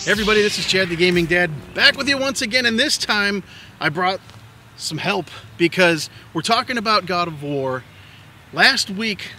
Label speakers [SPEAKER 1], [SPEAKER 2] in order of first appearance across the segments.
[SPEAKER 1] Hey everybody, this is Chad the Gaming Dad, back with you once again, and this time I brought some help because we're talking about God of War. Last week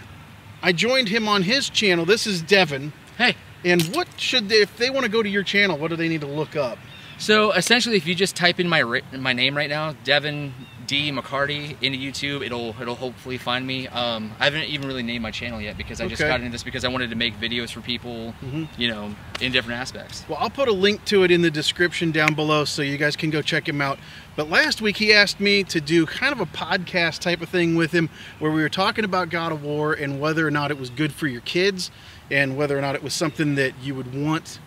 [SPEAKER 1] I joined him on his channel. This is Devon.
[SPEAKER 2] Hey.
[SPEAKER 1] And what should they, if they want to go to your channel, what do they need to look up?
[SPEAKER 2] So essentially, if you just type in my name right now, Devon D. McCarty, into YouTube, it'll hopefully find me. I haven't even really named my channel yet because I just got into this because I wanted to make videos for people, you know, in different aspects.
[SPEAKER 1] Well, I'll put a link to it in the description down below so you guys can go check him out. But last week he asked me to do kind of a podcast type of thing with him where we were talking about God of War and whether or not it was good for your kids and whether or not it was something that you would want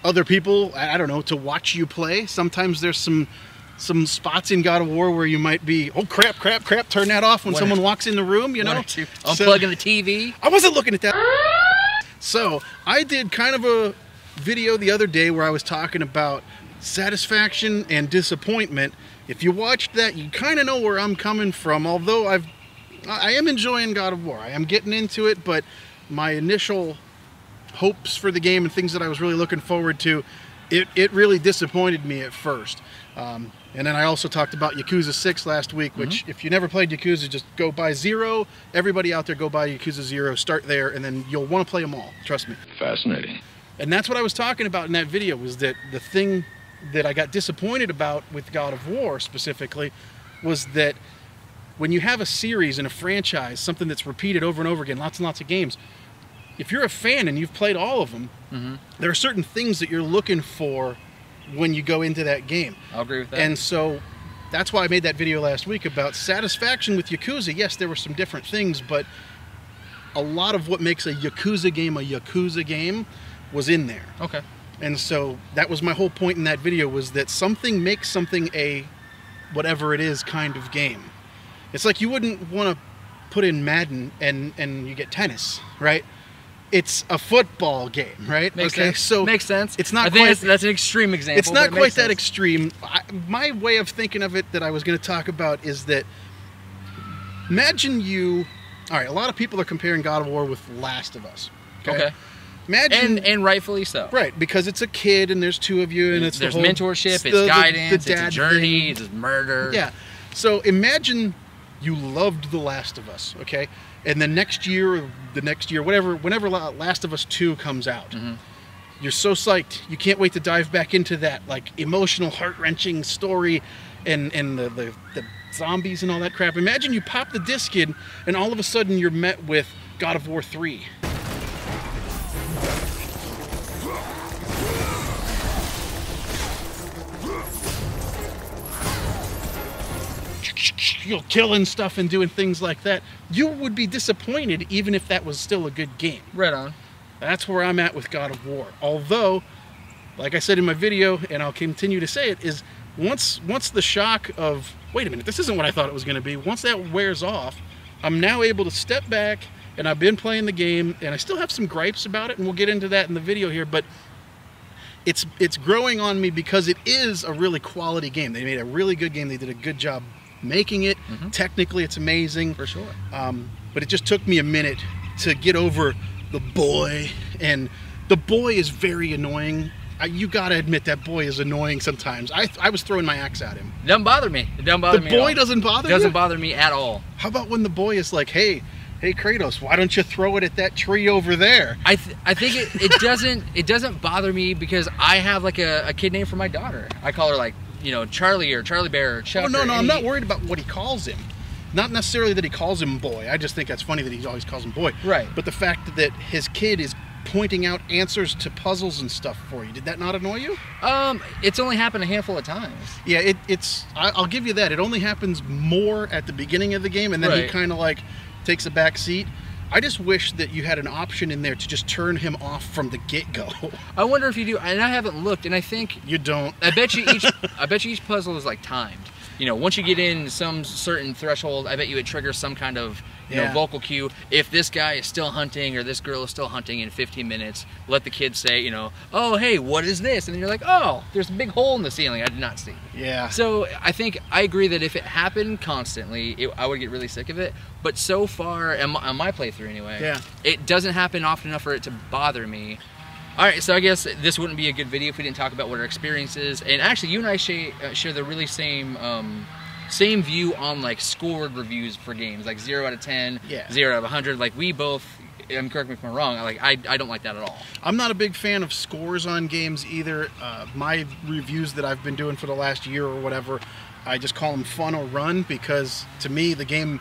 [SPEAKER 1] other people, I don't know, to watch you play. Sometimes there's some spots in God of War where you might be, oh crap, turn that off when someone walks in the room, you know?
[SPEAKER 2] Unplugging the TV.
[SPEAKER 1] I wasn't looking at that. So I did kind of a video the other day where I was talking about satisfaction and disappointment. If you watched that, you kind of know where I'm coming from, although I am enjoying God of War. I am getting into it, but my initial hopes for the game and things that I was really looking forward to, it really disappointed me at first. And then I also talked about Yakuza 6 last week, which if you never played Yakuza, just go buy 0. Everybody out there, go buy Yakuza 0, start there, and then you'll want to play them all. Trust me.
[SPEAKER 3] Fascinating. And
[SPEAKER 1] that's what I was talking about in that video, was that the thing that I got disappointed about with God of War specifically was that when you have a series and a franchise, something that's repeated over and over again, lots and lots of games, if you're a fan and you've played all of them, there are certain things that you're looking for when you go into that game. I'll agree with that. And so that's why I made that video last week about satisfaction with Yakuza. Yes, there were some different things, but a lot of what makes a Yakuza game was in there. Okay. And so that was my whole point in that video, was that something makes something a whatever it is kind of game. It's like you wouldn't want to put in Madden and you get tennis, right? It's a football game, right?
[SPEAKER 2] Makes sense. So makes sense.
[SPEAKER 1] It's not
[SPEAKER 2] I think that's an extreme example.
[SPEAKER 1] It's not quite that extreme. My way of thinking of it that I was going to talk about is that imagine you. All right, a lot of people are comparing God of War with Last of Us. Okay. Imagine,
[SPEAKER 2] and rightfully so.
[SPEAKER 1] Right, because it's a kid and there's two of you and it's
[SPEAKER 2] there's
[SPEAKER 1] the whole,
[SPEAKER 2] mentorship, it's guidance,
[SPEAKER 1] the
[SPEAKER 2] it's a journey, it's murder.
[SPEAKER 1] Yeah. So imagine you loved The Last of Us, okay? And the next year, or the next year, whenever Last of Us 2 comes out, you're so psyched. You can't wait to dive back into that like emotional, heart-wrenching story and the zombies and all that crap. Imagine you pop the disc in and all of a sudden you're met with God of War 3. You're killing stuff and doing things like that. You would be disappointed even if that was still a good game.
[SPEAKER 2] Right on.
[SPEAKER 1] That's where I'm at with God of War. Although, like I said in my video, and I'll continue to say it, is once the shock of, wait a minute, this isn't what I thought it was going to be, once that wears off, I'm now able to step back, and I've been playing the game, and I still have some gripes about it, and we'll get into that in the video here, but it's growing on me because it is a really quality game. They made a really good game. They did a good job making it. Technically it's amazing for sure, but it just took me a minute to get over the boy, and the boy is very annoying. You gotta admit that boy is annoying sometimes. I was throwing my axe at him.
[SPEAKER 2] It doesn't bother me. It doesn't bother me.
[SPEAKER 1] The boy doesn't bother you?
[SPEAKER 2] It doesn't bother me at all.
[SPEAKER 1] How about when the boy is like, hey Kratos, why don't you throw it at that tree over there?
[SPEAKER 2] I think it doesn't bother me because I have like a kid name for my daughter. I call her like, you know, Charlie or Charlie Bear or Chuck.
[SPEAKER 1] Oh, no, I'm not worried about what he calls him. Not necessarily that he calls him boy. I just think that's funny that he always calls him boy. Right. But the fact that his kid is pointing out answers to puzzles and stuff for you, did that not annoy you?
[SPEAKER 2] It's only happened a handful of times.
[SPEAKER 1] Yeah, I'll give you that. It only happens more at the beginning of the game, and then he kind of like takes a back seat. I just wish that you had an option in there to just turn him off from the get-go.
[SPEAKER 2] I wonder if you do, and I haven't looked, and I think
[SPEAKER 1] you don't.
[SPEAKER 2] I bet you each puzzle is like timed. You know, once you get in some certain threshold, I bet you it triggers some kind of know, vocal cue. If this guy is still hunting or this girl is still hunting in 15 minutes, let the kid say, you know, oh, hey, what is this? And then you're like, oh, there's a big hole in the ceiling I did not see. Yeah. So I think I agree that if it happened constantly, I would get really sick of it. But so far, on my playthrough anyway, it doesn't happen often enough for it to bother me. All right, so I guess this wouldn't be a good video if we didn't talk about what our experience is. And actually, you and I share the really same view on like scored reviews for games, like 0 out of 10, 0 out of 100. Like we both, correct me if I'm wrong, like I don't like that at all. I'm
[SPEAKER 1] not a big fan of scores on games either. My reviews that I've been doing for the last year or whatever, I just call them fun or run, because to me the game,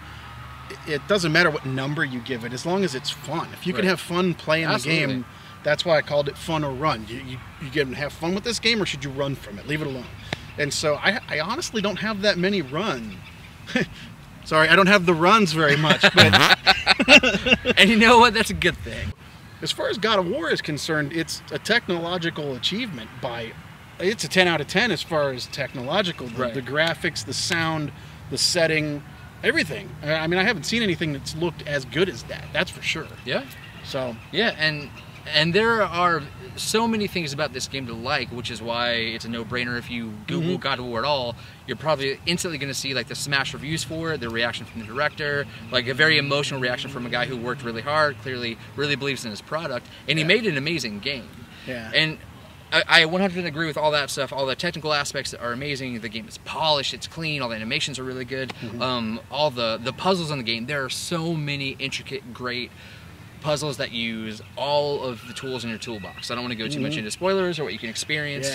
[SPEAKER 1] it doesn't matter what number you give it, as long as it's fun. If you can have fun playing the game, that's why I called it fun or run. You can have fun with this game, or should you run from it? Leave it alone. And so I honestly don't have that many runs. Sorry, I don't have the runs very much. But
[SPEAKER 2] and you know what? That's a good thing.
[SPEAKER 1] As far as God of War is concerned, it's a technological achievement. It's a 10 out of 10 as far as technological. The graphics, the sound, the setting, everything. I mean, I haven't seen anything that's looked as good as that. That's for sure.
[SPEAKER 2] Yeah.
[SPEAKER 1] So
[SPEAKER 2] yeah, and there are so many things about this game to like, which is why it's a no-brainer. If you Google God of War at all, you're probably instantly going to see like the smash reviews for it, the reaction from the director, like a very emotional reaction from a guy who worked really hard, clearly really believes in his product, and he made an amazing game.
[SPEAKER 1] Yeah.
[SPEAKER 2] And I 100% agree with all that stuff. All the technical aspects are amazing. The game is polished, it's clean, all the animations are really good. All the puzzles in the game, there are so many intricate, great puzzles that use all of the tools in your toolbox. I don't want to go too much into spoilers or what you can experience.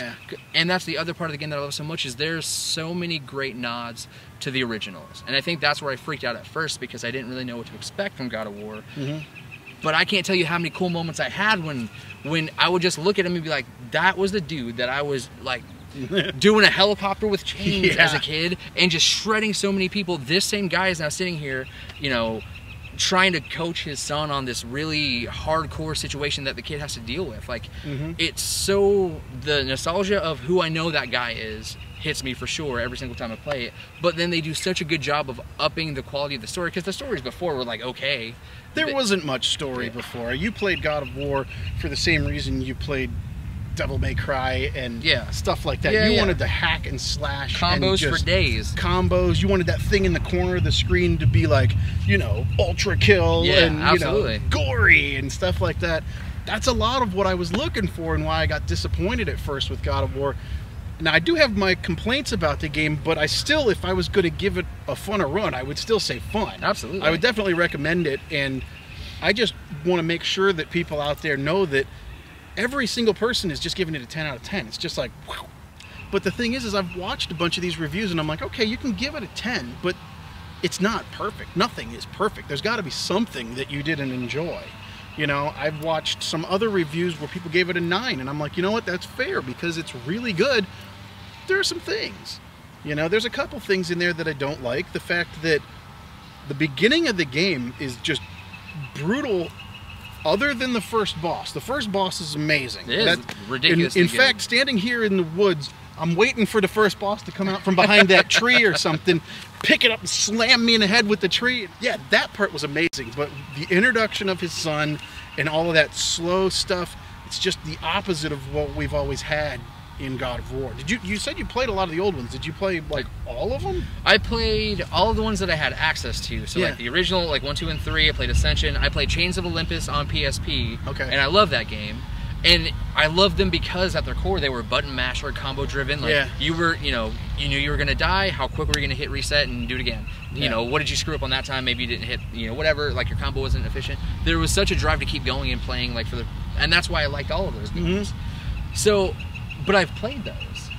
[SPEAKER 2] And that's the other part of the game that I love so much, is there's so many great nods to the originals. And I think that's where I freaked out at first, because I didn't really know what to expect from God of War. But I can't tell you how many cool moments I had when I would just look at him and be like, that was the dude that I was like doing a helicopter with chains as a kid and just shredding so many people. This same guy is now sitting here, you know, trying to coach his son on this really hardcore situation that the kid has to deal with. Like, it's so, the nostalgia of who I know that guy is hits me for sure every single time I play it. But then they do such a good job of upping the quality of the story, because the stories before were like, okay.
[SPEAKER 1] There wasn't much story before. You played God of War for the same reason you played Devil May Cry and stuff like that. You wanted to hack and slash.
[SPEAKER 2] Combos for days.
[SPEAKER 1] Combos. You wanted that thing in the corner of the screen to be like, you know, ultra kill and, you know, gory and stuff like that. That's a lot of what I was looking for and why I got disappointed at first with God of War. Now, I do have my complaints about the game, but I still, if I was going to give it a fun or run, I would still say fun.
[SPEAKER 2] Absolutely.
[SPEAKER 1] I would definitely recommend it, and I just want to make sure that people out there know that every single person is just giving it a 10 out of 10. It's just like, whew. But the thing is I've watched a bunch of these reviews, and I'm like, okay, you can give it a 10, but it's not perfect. Nothing is perfect. There's got to be something that you didn't enjoy. You know, I've watched some other reviews where people gave it a 9, and I'm like, you know what, that's fair, because it's really good. There are some things, you know, there's a couple things in there that I don't like. The fact that the beginning of the game is just brutal, other than the first boss. The first boss is amazing.
[SPEAKER 2] It is ridiculously
[SPEAKER 1] good. In fact, standing here in the woods, I'm waiting for the first boss to come out from behind that tree or something, pick it up and slam me in the head with the tree. Yeah, that part was amazing, but the introduction of his son and all of that slow stuff, it's just the opposite of what we've always had in God of War. You said you played a lot of the old ones. Did you play like all of them?
[SPEAKER 2] I played all of the ones that I had access to. So like the original, like 1, 2, and 3. I played Ascension. I played Chains of Olympus on PSP.
[SPEAKER 1] Okay.
[SPEAKER 2] And I love that game. And I loved them because at their core they were button masher, combo driven. Like you were, you know, you knew you were gonna die. How quick were you gonna hit reset and do it again? You know, what did you screw up on that time? Maybe you didn't hit, you know, whatever. Like your combo wasn't efficient. There was such a drive to keep going and playing, like and that's why I liked all of those games. So. But I've played those.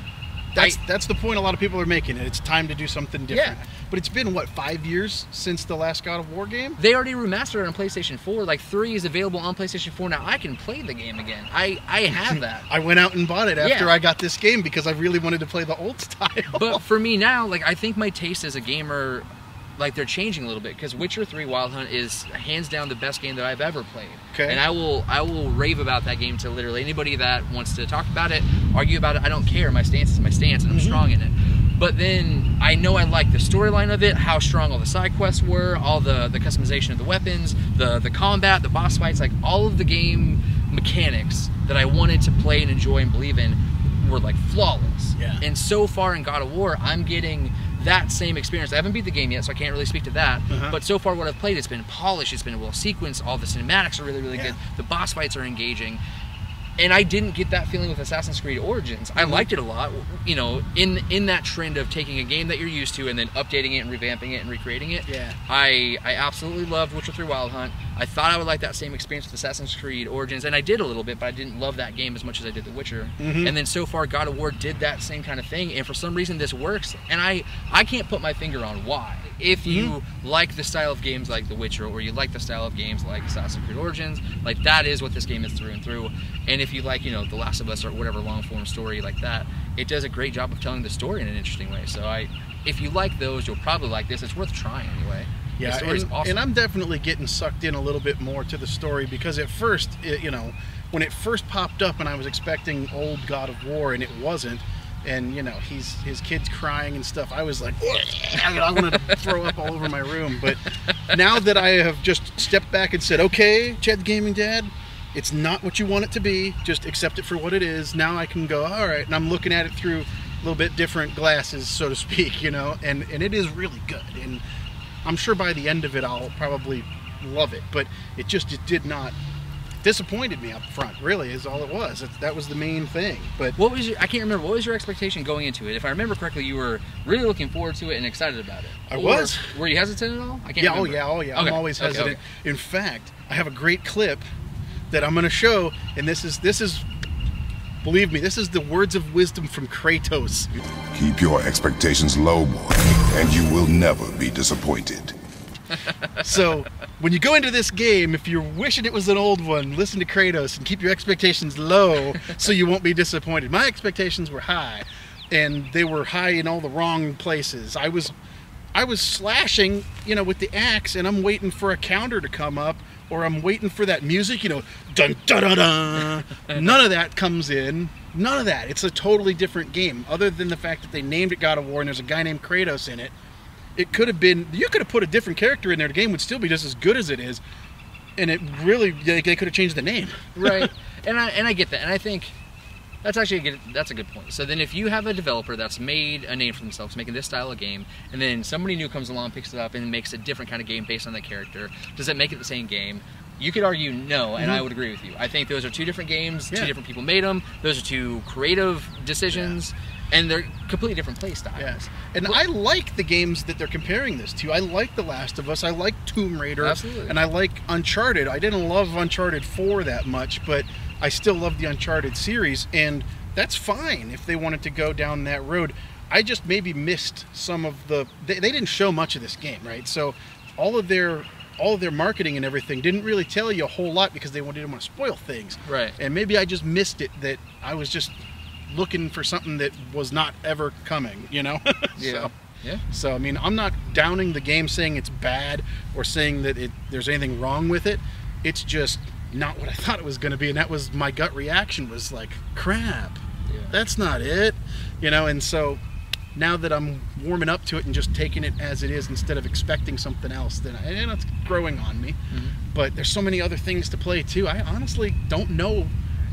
[SPEAKER 1] That's the point a lot of people are making. It's time to do something different. But it's been, what, 5 years since the last God of War game?
[SPEAKER 2] They already remastered it on PlayStation 4. Like, 3 is available on PlayStation 4 now. I can play the game again. I have that.
[SPEAKER 1] I went out and bought it after I got this game because I really wanted to play the old style.
[SPEAKER 2] But for me now, like, I think my taste as a gamer, like, they're changing a little bit, because Witcher 3 Wild Hunt is hands down the best game that I've ever played.
[SPEAKER 1] Okay.
[SPEAKER 2] And I will rave about that game to literally anybody that wants to talk about it, argue about it. I don't care. My stance is my stance, and I'm strong in it. But then I know I like the storyline of it, how strong all the side quests were, all the customization of the weapons, the combat, the boss fights, like all of the game mechanics that I wanted to play and enjoy and believe in were like flawless.
[SPEAKER 1] Yeah.
[SPEAKER 2] And so far in God of War, I'm getting that same experience. I haven't beat the game yet, so I can't really speak to that. But so far what I've played, it's been polished, it's been well sequenced, all the cinematics are really, really good, the boss fights are engaging. And I didn't get that feeling with Assassin's Creed Origins. I liked it a lot, you know, in that trend of taking a game that you're used to and then updating it and revamping it and recreating it.
[SPEAKER 1] Yeah.
[SPEAKER 2] I absolutely loved Witcher 3 Wild Hunt. I thought I would like that same experience with Assassin's Creed Origins, and I did a little bit, but I didn't love that game as much as I did The Witcher. And then so far, God of War did that same kind of thing, and for some reason this works, and I can't put my finger on why. If you like the style of games like The Witcher, or you like the style of games like Assassin's Creed Origins, like that is what this game is through and through. And if you like, you know, The Last of Us or whatever long form story like that, it does a great job of telling the story in an interesting way. So if you like those, you'll probably like this. It's worth trying anyway.
[SPEAKER 1] Yeah, awesome. And I'm definitely getting sucked in a little bit more to the story, because at first, you know, when it first popped up and I was expecting old God of War and it wasn't, and you know, his kid's crying and stuff, I was like, I wanted to throw up all over my room. But now that I have just stepped back and said, okay, Chad's Gaming Dad, it's not what you want it to be, just accept it for what it is. Now I can go, all right, and I'm looking at it through a little bit different glasses, so to speak, you know, and it is really good. And I'm sure by the end of it I'll probably love it, but it did not disappointed me up front, really, is all it was. That was the main thing. But
[SPEAKER 2] what was I can't remember, what was your expectation going into it? If I remember correctly, you were really looking forward to it and excited about it.
[SPEAKER 1] I was.
[SPEAKER 2] Were you hesitant at all? I can't remember.
[SPEAKER 1] Oh yeah.
[SPEAKER 2] Okay.
[SPEAKER 1] I'm always hesitant. Okay. In fact, I have a great clip that I'm going to show, and this is believe me, this is the words of wisdom from Kratos.
[SPEAKER 3] Keep your expectations low, boy, and you will never be disappointed.
[SPEAKER 1] So, when you go into this game, if you're wishing it was an old one, listen to Kratos and keep your expectations low so you won't be disappointed. My expectations were high, and they were high in all the wrong places. I was slashing, you know, with the axe, and I'm waiting for a counter to come up, or I'm waiting for that music, you know, dun dun dun dun. None of that comes in. None of that. It's a totally different game, other than the fact that they named it God of War and there's a guy named Kratos in it. It could have been, you could have put a different character in there, the game would still be just as good as it is, and it really, they could have changed the name.
[SPEAKER 2] Right. And I get that, and I think that's actually that's a good point. So then if you have a developer that's made a name for themselves, making this style of game, and then somebody new comes along, picks it up, and makes a different kind of game based on that character, does it make it the same game? You could argue no, and I would agree with you. I think those are two different games, two different people made them, those are two creative decisions, and they're completely different play styles.
[SPEAKER 1] Yes. And I like the games that they're comparing this to. I like The Last of Us, I like Tomb Raider,
[SPEAKER 2] absolutely,
[SPEAKER 1] and I like Uncharted. I didn't love Uncharted 4 that much, but I still love the Uncharted series, and that's fine if they wanted to go down that road. I just maybe missed some of the... They didn't show much of this game, right? So all of their marketing and everything didn't really tell you a whole lot because they didn't want to spoil things.
[SPEAKER 2] Right.
[SPEAKER 1] And maybe I just missed it, that I was just looking for something that was not ever coming, you know?
[SPEAKER 2] Yeah.
[SPEAKER 1] So, I mean, I'm not downing the game saying it's bad or saying that there's anything wrong with it. It's just not what I thought it was going to be, and that was my gut reaction, was like, crap, that's not it, you know? And so now that I'm warming up to it and just taking it as it is instead of expecting something else, then it's growing on me. But there's so many other things to play too. I honestly don't know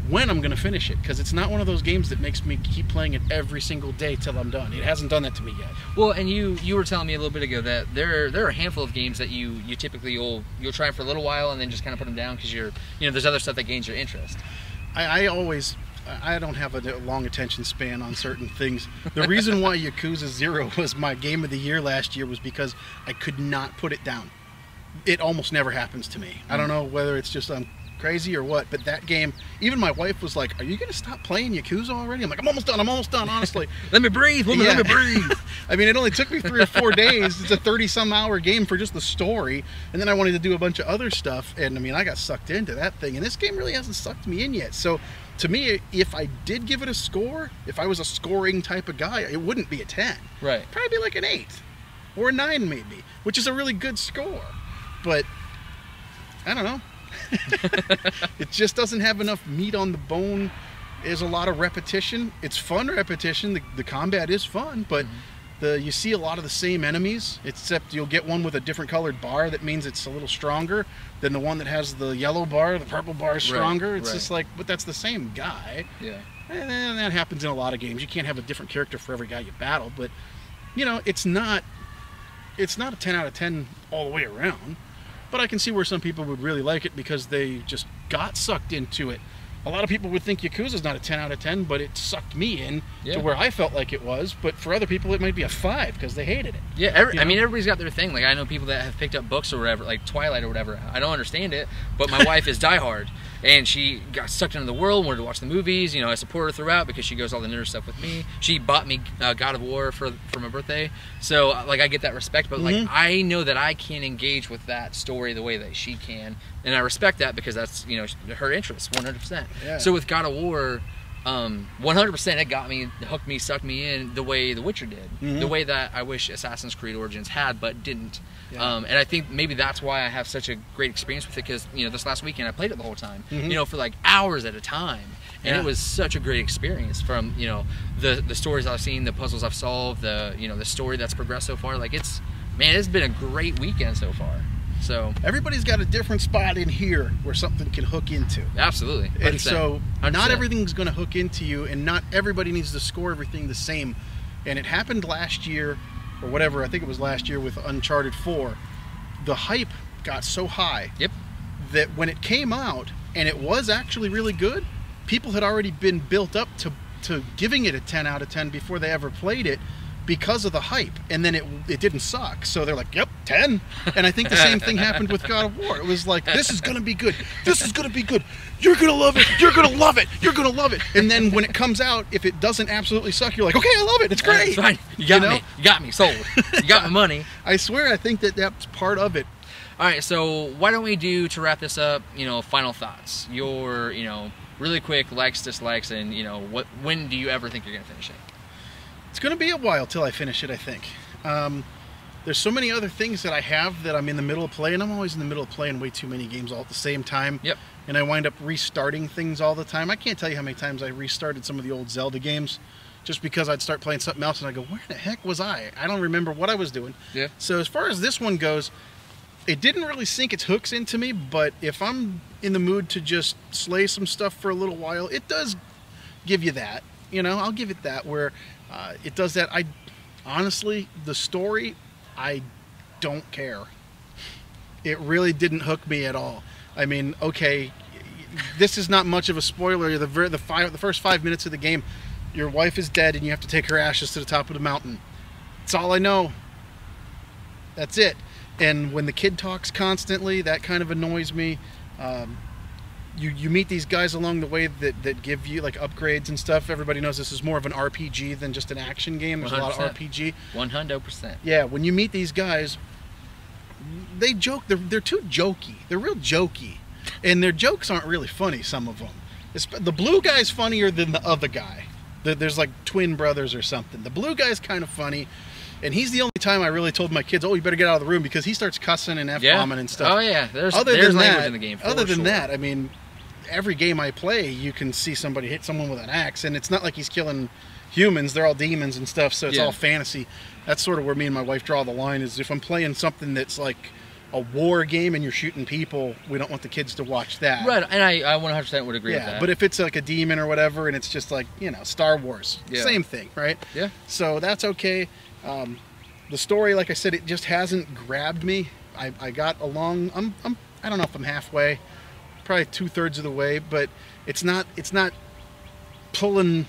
[SPEAKER 1] when I'm going to finish it, because it's not one of those games that makes me keep playing it every single day till I'm done. It hasn't done that to me yet.
[SPEAKER 2] Well, and you were telling me a little bit ago that there are a handful of games that you typically you'll try for a little while and then just kind of put them down because there's other stuff that gains your interest.
[SPEAKER 1] I don't have a long attention span on certain things. The reason why Yakuza 0 was my game of the year last year was because I could not put it down. It almost never happens to me. I don't know whether it's just I'm crazy or what, but that game, even my wife was like, are you going to stop playing Yakuza already? I'm like, I'm almost done, honestly.
[SPEAKER 2] Let me breathe, woman, let me breathe.
[SPEAKER 1] I mean, it only took me 3 or 4 days. It's a 30-some hour game for just the story, and then I wanted to do a bunch of other stuff, and I mean, I got sucked into that thing, and this game really hasn't sucked me in yet. So to me, if I did give it a score, if I was a scoring type of guy, it wouldn't be a 10.
[SPEAKER 2] Right.
[SPEAKER 1] Probably be like an 8 or a 9 maybe, which is a really good score. But I don't know. It just doesn't have enough meat on the bone. There's a lot of repetition. It's fun repetition. The combat is fun, but you see a lot of the same enemies, except you'll get one with a different colored bar. That means it's a little stronger than the one that has the yellow bar. The purple bar is stronger. It's just like, but that's the same guy.
[SPEAKER 2] Yeah.
[SPEAKER 1] And that happens in a lot of games. You can't have a different character for every guy you battle, but you know, it's not a 10 out of 10 all the way around. But I can see where some people would really like it because they just got sucked into it a lot of people would think Yakuza's not a 10 out of 10, but it sucked me in to where I felt like it was. But for other people, it might be a 5 because they hated it.
[SPEAKER 2] Yeah, I mean, everybody's got their thing. Like, I know people that have picked up books or whatever, like Twilight or whatever. I don't understand it, but my wife is diehard, and she got sucked into the world, wanted to watch the movies. You know, I support her throughout because she goes all the nerd stuff with me. She bought me God of War for my birthday, so like I get that respect. But like I know that I can't engage with that story the way that she can, and I respect that because that's, you know, her interest 100%. Yeah. So with God of War, 100% it got me, hooked me, sucked me in the way The Witcher did, the way that I wish Assassin's Creed Origins had but didn't. And I think maybe that's why I have such a great experience with it, because, you know, this last weekend I played it the whole time, you know, for like hours at a time, and it was such a great experience. From, you know, the stories I've seen, the puzzles I've solved, the, you know, the story that's progressed so far. Like, it's been a great weekend so far. So
[SPEAKER 1] everybody's got a different spot in here where something can hook into.
[SPEAKER 2] Absolutely. 100%.
[SPEAKER 1] And so
[SPEAKER 2] 100%.
[SPEAKER 1] Not everything's going to hook into you, and not everybody needs to score everything the same. And it happened last year, or whatever, I think it was last year with Uncharted 4. The hype got so high that when it came out and it was actually really good, people had already been built up to giving it a 10 out of 10 before they ever played it, because of the hype. And then it didn't suck, so they're like, yep, 10. And I think the same thing happened with God of War. It was like, this is gonna be good, this is gonna be good, you're gonna love it, you're gonna love it, you're gonna love it. And then when it comes out, if it doesn't absolutely suck, you're like, okay, I love it, it's great.
[SPEAKER 2] Fine. You got me sold. You got my money.
[SPEAKER 1] I swear, I think that's part of it.
[SPEAKER 2] All right, so why don't we do, to wrap this up, you know, final thoughts, your, you know, really quick likes, dislikes, and, you know, when do you ever think you're gonna finish it?
[SPEAKER 1] It's going to be a while till I finish it, I think. There's so many other things that I have that I'm in the middle of playing. I'm always in the middle of playing way too many games all at the same time.
[SPEAKER 2] Yep.
[SPEAKER 1] And I wind up restarting things all the time. I can't tell you how many times I restarted some of the old Zelda games just because I'd start playing something else and I go, where the heck was I? I don't remember what I was doing.
[SPEAKER 2] Yeah.
[SPEAKER 1] So as far as this one goes, it didn't really sink its hooks into me, but if I'm in the mood to just slay some stuff for a little while, it does give you that. You know, I'll give it that, where it does that. Honestly, the story, I don't care. It really didn't hook me at all. I mean, okay, this is not much of a spoiler. The first 5 minutes of the game, your wife is dead and you have to take her ashes to the top of the mountain. That's all I know. That's it. And when the kid talks constantly, that kind of annoys me. You meet these guys along the way that give you like upgrades and stuff. Everybody knows this is more of an RPG than just an action game. There's 100%. A lot of RPG.
[SPEAKER 2] 100%.
[SPEAKER 1] Yeah, when you meet these guys, they joke. They're too jokey. They're real jokey, and their jokes aren't really funny. Some of them. The blue guy's funnier than the other guy. There's like twin brothers or something. The blue guy's kind of funny. And he's the only time I really told my kids, oh, you better get out of the room, because he starts cussing and F-bombing and stuff.
[SPEAKER 2] Oh, yeah. There's language in the game,
[SPEAKER 1] Other than that, I mean, every game I play, you can see somebody hit someone with an axe, and it's not like he's killing humans. They're all demons and stuff, so it's all fantasy. That's sort of where me and my wife draw the line, is if I'm playing something that's like a war game and you're shooting people, we don't want the kids to watch that.
[SPEAKER 2] Right, and I 100% would agree with that.
[SPEAKER 1] But if it's like a demon or whatever, and it's just like, you know, Star Wars, same thing, right?
[SPEAKER 2] Yeah.
[SPEAKER 1] So that's okay. The story, like I said, it just hasn't grabbed me. I got along. I don't know if I'm halfway, probably 2/3 of the way, but it's not pulling.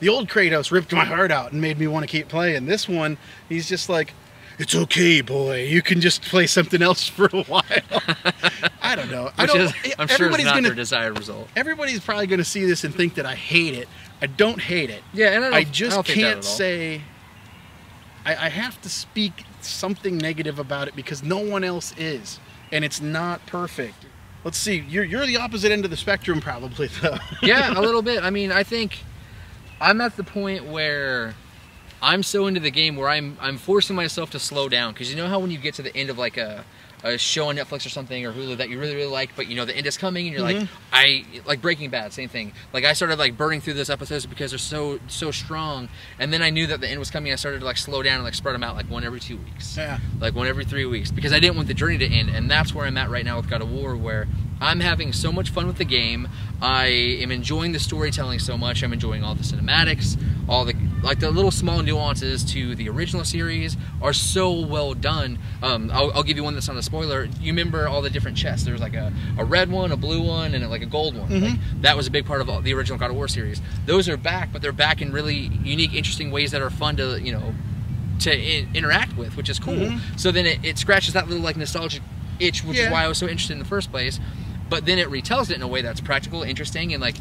[SPEAKER 1] The old Kratos ripped my heart out and made me want to keep playing. This one, he's just like, it's okay, boy. You can just play something else for a while. I don't know.
[SPEAKER 2] I'm sure it's not their desired result.
[SPEAKER 1] Everybody's probably going to see this and think that I hate it. I don't hate it.
[SPEAKER 2] Yeah, and
[SPEAKER 1] I just can't say. I have to speak something negative about it because no one else is, and it's not perfect. Let's see. You're the opposite end of the spectrum, probably, though.
[SPEAKER 2] Yeah, a little bit. I mean, I think I'm at the point where I'm so into the game where I'm forcing myself to slow down, because you know how when you get to the end of like a show on Netflix or something, or Hulu, that you really, really like, but you know the end is coming, and you're like Breaking Bad, same thing. Like, I started like burning through those episodes because they're so strong, and then I knew that the end was coming. I started to like slow down and like spread them out, like one every 2 weeks, like one every 3 weeks, because I didn't want the journey to end. And that's where I'm at right now with God of War, where I'm having so much fun with the game. I am enjoying the storytelling so much. I'm enjoying all the cinematics, all the like the little small nuances to the original series are so well done. I'll give you one that's not a spoiler. You remember all the different chests? There was like a red one, a blue one, and like a gold one. Like, that was a big part of the original God of War series. Those are back, but they're back in really unique, interesting ways that are fun to, you know, interact with, which is cool. So then it scratches that little like nostalgic itch, which is why I was so interested in the first place. But then it retells it in a way that's practical, interesting, and like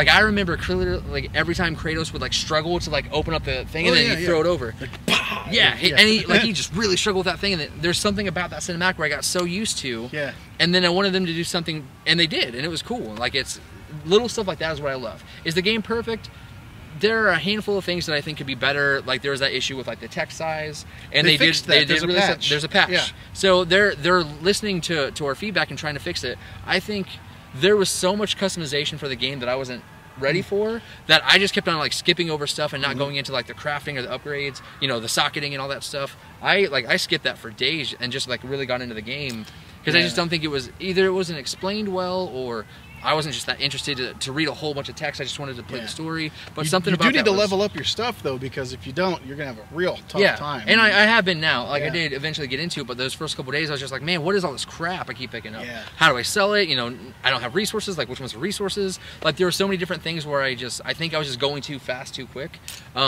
[SPEAKER 2] I remember clearly, like every time Kratos would like struggle to like open up the thing and then he'd throw it over. Like, and he just really struggled with that thing. And there's something about that cinematic where I got so used to. And then I wanted them to do something, and they did, and it was cool. Like it's little stuff like that is what I love. Is the game perfect? There are a handful of things that I think could be better. Like there was that issue with like the text size, and they did really patch. There's a patch. So they're listening to our feedback and trying to fix it. I think there was so much customization for the game that I wasn't ready for, that I just kept on like skipping over stuff and not going into like the crafting or the upgrades, you know, the socketing and all that stuff. I skipped that for days and just like really got into the game because I just don't think it was either it wasn't explained well, or I wasn't just that interested to read a whole bunch of text. I just wanted to play the story. But you do need to
[SPEAKER 1] level up your stuff though, because if you don't, you're gonna have a real tough time.
[SPEAKER 2] And I have been now. Like I did eventually get into it, but those first couple of days I was just like, man, what is all this crap I keep picking up? How do I sell it? You know, I don't have resources. Like which ones are resources? Like there were so many different things where I think I was just going too fast, too quick,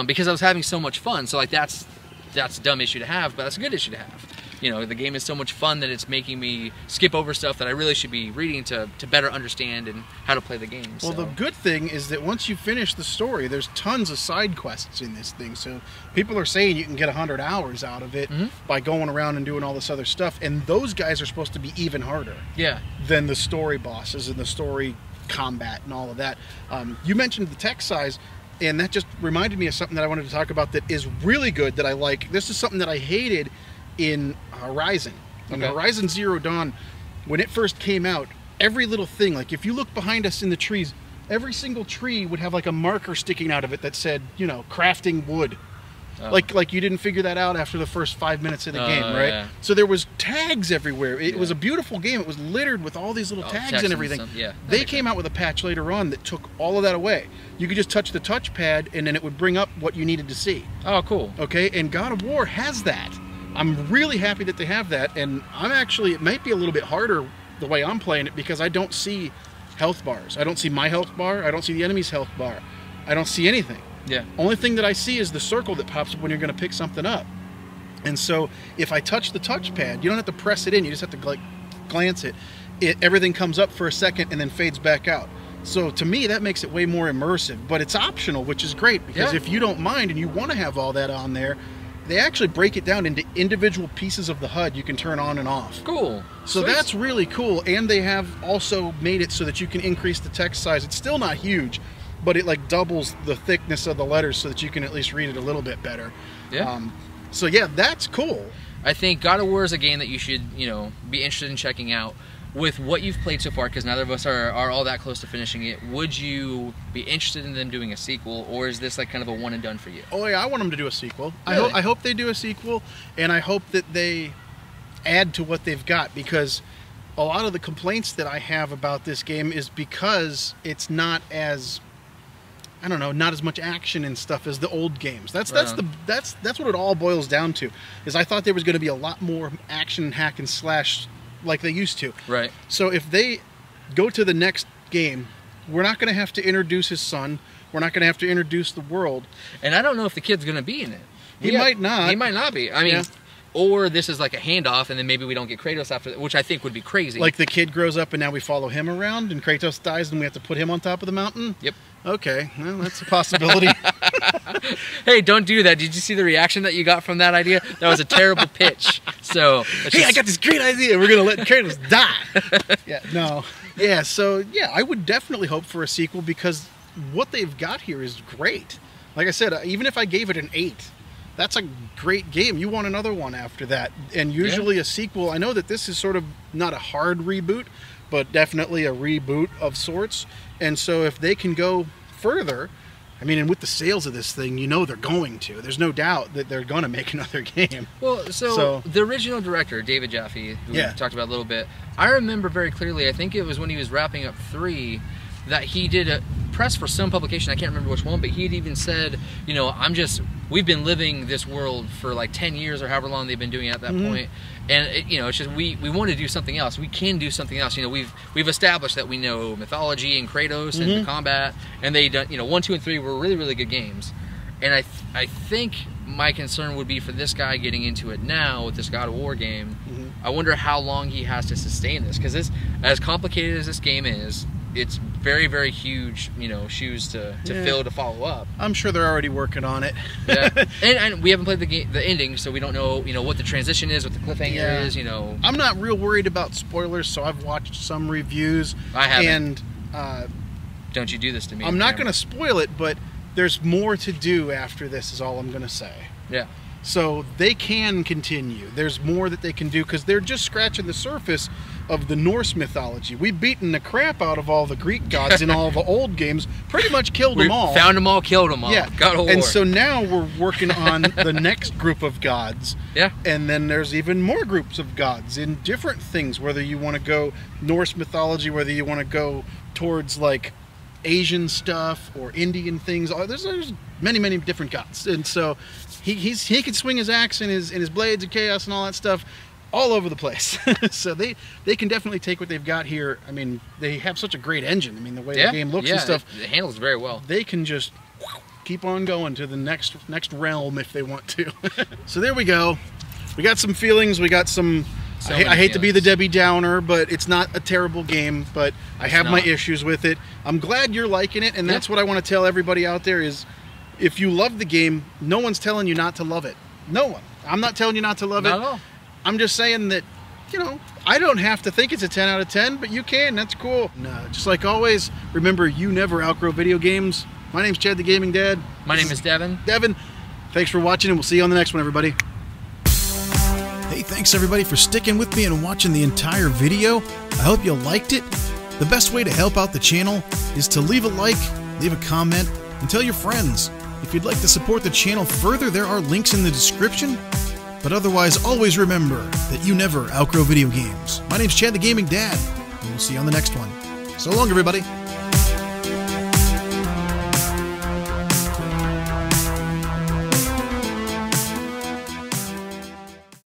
[SPEAKER 2] because I was having so much fun. So like that's a dumb issue to have, but that's a good issue to have. You know, the game is so much fun that it's making me skip over stuff that I really should be reading to better understand and how to play the game.
[SPEAKER 1] Well, the good thing is that once you finish the story, there's tons of side quests in this thing. So people are saying you can get 100 hours out of it by going around and doing all this other stuff. And those guys are supposed to be even harder than the story bosses and the story combat and all of that. You mentioned the text size, and that just reminded me of something that I wanted to talk about that is really good, that I like. This is something that I hated in Horizon. Horizon Zero Dawn, when it first came out, every little thing, like if you look behind us in the trees, every single tree would have like a marker sticking out of it that said, you know, crafting wood. Like you didn't figure that out after the first 5 minutes of the game, right? So there was tags everywhere. It was a beautiful game. It was littered with all these little tags and everything. They came out with a patch later on that took all of that away. You could just touch the touchpad and then it would bring up what you needed to see.
[SPEAKER 2] Oh, cool.
[SPEAKER 1] Okay, and God of War has that. I'm really happy that they have that, and it might be a little bit harder the way I'm playing it because I don't see health bars. I don't see my health bar. I don't see the enemy's health bar. I don't see anything. Only thing that I see is the circle that pops up when you're going to pick something up. And so if I touch the touchpad, you don't have to press it in. You just have to like glance it. Everything comes up for a second and then fades back out. So to me, that makes it way more immersive. But it's optional, which is great because if you don't mind and you want to have all that on there, they actually break it down into individual pieces of the HUD you can turn on and off.
[SPEAKER 2] Cool.
[SPEAKER 1] So that's really cool. And they have also made it so that you can increase the text size. It's still not huge, but it like doubles the thickness of the letters so that you can at least read it a little bit better. So yeah, that's cool.
[SPEAKER 2] I think God of War is a game that you should, you know, be interested in checking out. With what you've played so far, because neither of us are all that close to finishing it, would you be interested in them doing a sequel, or is this like kind of a one and done for you?
[SPEAKER 1] Oh yeah, I want them to do a sequel.
[SPEAKER 2] Really?
[SPEAKER 1] I hope they do a sequel, and I hope that they add to what they've got, because a lot of the complaints that I have about this game is because it's not as, I don't know, not as much action and stuff as the old games. That's what it all boils down to. Is I thought there was going to be a lot more action hack and slash like they used to.
[SPEAKER 2] Right.
[SPEAKER 1] So if they go to the next game, we're not going to have to introduce his son. We're not going to have to introduce the world.
[SPEAKER 2] And I don't know if the kid's going to be in it.
[SPEAKER 1] He might not.
[SPEAKER 2] He might not be. I mean, or this is like a handoff, and then maybe we don't get Kratos after that, which I think would be crazy.
[SPEAKER 1] Like the kid grows up, and now we follow him around, and Kratos dies, and we have to put him on top of the mountain?
[SPEAKER 2] Yep.
[SPEAKER 1] Okay, well, that's a possibility.
[SPEAKER 2] Hey, don't do that. Did you see the reaction that you got from that idea? That was a terrible pitch. So,
[SPEAKER 1] hey, I got this great idea. We're going to let Kratos die. So I would definitely hope for a sequel, because what they've got here is great. Like I said, even if I gave it an 8, that's a great game. You want another one after that. And usually a sequel, I know that this is sort of not a hard reboot, but definitely a reboot of sorts. And so if they can go further, I mean, and with the sales of this thing, you know they're going to. There's no doubt that they're going to make another game.
[SPEAKER 2] Well, so the original director, David Jaffe, who we talked about a little bit, I remember very clearly, I think it was when he was wrapping up 3, that he did press for some publication, I can't remember which one, but he had even said, you know, we've been living this world for like 10 years or however long they've been doing it at that point. And it, you know, it's just we want to do something else. We can do something else. You know, we've established that we know mythology and Kratos and the combat, and they done, you know, 1, 2, and 3 were really, really good games. And I think my concern would be for this guy getting into it now with this God of War game. I wonder how long he has to sustain this, because as complicated as this game is, it's very, very huge, you know, shoes to fill to follow up.
[SPEAKER 1] I'm sure they're already working on it.
[SPEAKER 2] Yeah. And we haven't played the ending, so we don't know, you know, what the transition is, what the cliffhanger is, you know.
[SPEAKER 1] I'm not real worried about spoilers, so I've watched some reviews.
[SPEAKER 2] I haven't. And don't you do this to me.
[SPEAKER 1] I'm not going to spoil it, but there's more to do after this is all I'm going to say.
[SPEAKER 2] Yeah.
[SPEAKER 1] So they can continue. There's more that they can do, because they're just scratching the surface of the Norse mythology. We've beaten the crap out of all the Greek gods in all the old games. Pretty much killed them all.
[SPEAKER 2] Found them all, killed them all.
[SPEAKER 1] Yeah.
[SPEAKER 2] God of War.
[SPEAKER 1] And so now we're working on the next group of gods.
[SPEAKER 2] Yeah.
[SPEAKER 1] And then there's even more groups of gods in different things, whether you want to go Norse mythology, whether you want to go towards like Asian stuff or Indian things. There's many, many different gods. And so he can swing his axe and his blades of chaos and all that stuff all over the place. So they can definitely take what they've got here. I mean, they have such a great engine. I mean, the way the game looks and stuff.
[SPEAKER 2] It handles very well.
[SPEAKER 1] They can just keep on going to the next realm if they want to. So there we go. We got some feelings. We got some... I hate to be the Debbie Downer, but it's not a terrible game, but I have my issues with it. I'm glad you're liking it, and that's what I want to tell everybody out there is, if you love the game, no one's telling you not to love it. No one. I'm not telling you not to love it.
[SPEAKER 2] Not at all. I'm
[SPEAKER 1] just saying that, you know, I don't have to think it's a 10 out of 10, but you can. That's cool. And, just like always, remember, you never outgrow video games. My name's Chad the Gaming Dad.
[SPEAKER 2] My name is Devon.
[SPEAKER 1] Devon, thanks for watching, and we'll see you on the next one, everybody. Hey, thanks everybody for sticking with me and watching the entire video. I hope you liked it. The best way to help out the channel is to leave a like, leave a comment, and tell your friends. If you'd like to support the channel further, there are links in the description. But otherwise, always remember that you never outgrow video games. My name's Chad the Gaming Dad, and we'll see you on the next one. So long, everybody.